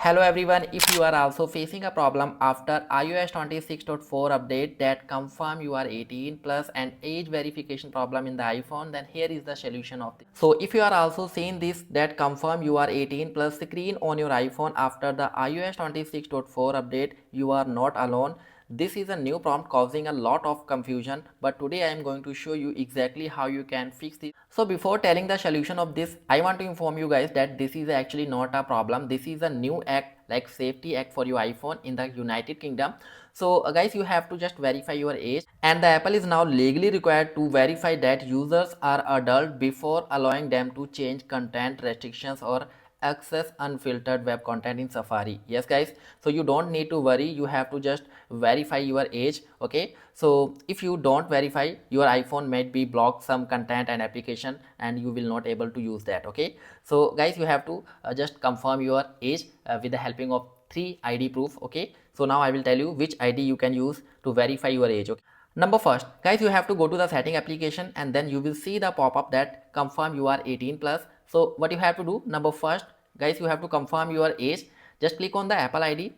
Hello everyone, if you are also facing a problem after iOS 26.4 update that confirm you are 18 plus and age verification problem in the iPhone, then here is the solution of this. So if you are also seeing this that confirm you are 18 plus screen on your iPhone after the iOS 26.4 update, you are not alone. This is a new prompt causing a lot of confusion, but today I am going to show you exactly how you can fix this. So before telling the solution of this, I want to inform you guys that this is actually not a problem. This is a new act, like safety act for your iPhone in the United Kingdom. So guys, you have to just verify your age, and the Apple is now legally required to verify that users are adult before allowing them to change content restrictions or access unfiltered web content in Safari. Yes guys, so you don't need to worry, you have to just verify your age. Okay, so if you don't verify, your iPhone might be blocked some content and application and you will not able to use that. Okay, so guys, you have to just confirm your age with the helping of 3 ID proof. Okay, so now I will tell you which ID you can use to verify your age. Okay, number first, guys, you have to go to the setting application and then you will see the pop-up that confirm you are 18 plus. So what you have to do, number first, guys, you have to confirm your age. Just click on the Apple ID,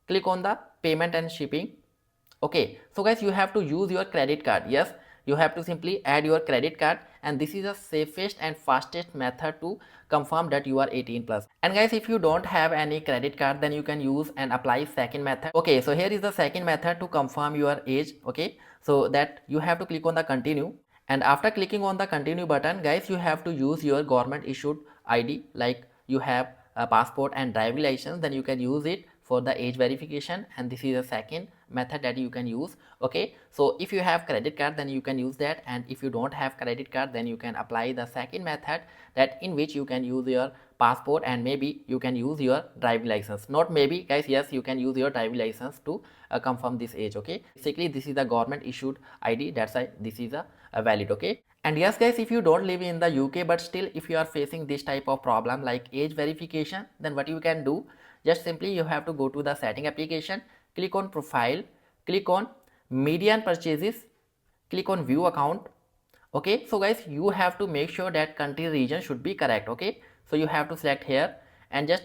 click on the payment and shipping. Okay, so guys, you have to use your credit card. Yes, you have to simply add your credit card, and this is the safest and fastest method to confirm that you are 18 plus. And guys, if you don't have any credit card, then you can use and apply second method. Okay, so here is the second method to confirm your age. Okay, so that you have to click on the continue, and after clicking on the continue button, guys, you have to use your government issued ID, like you have a passport and driving license, then you can use it for the age verification, and this is the second method that you can use. Okay, so if you have credit card, then you can use that, and if you don't have credit card, then you can apply the second method, that in which you can use your passport and maybe you can use your driving license. Not maybe guys, yes, you can use your driving license to confirm this age. Okay, basically this is the government issued ID, that's why this is a valid. Okay, and yes guys, if you don't live in the UK but still if you are facing this type of problem like age verification, then what you can do, just simply you have to go to the setting application, click on profile, click on media and purchases, click on view account. Okay, so guys, you have to make sure that country region should be correct. Okay, so you have to select here and just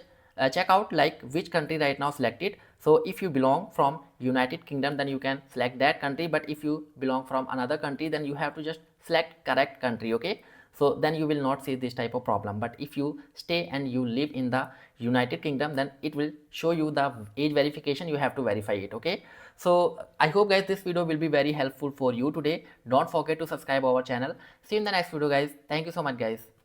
check out like which country right now selected. So if you belong from United Kingdom, then you can select that country, but if you belong from another country, then you have to just select correct country. Okay, so then you will not see this type of problem. But if you stay and you live in the United Kingdom, then it will show you the age verification, you have to verify it. Okay, so I hope guys this video will be very helpful for you today. Don't forget to subscribe our channel. See you in the next video guys. Thank you so much guys.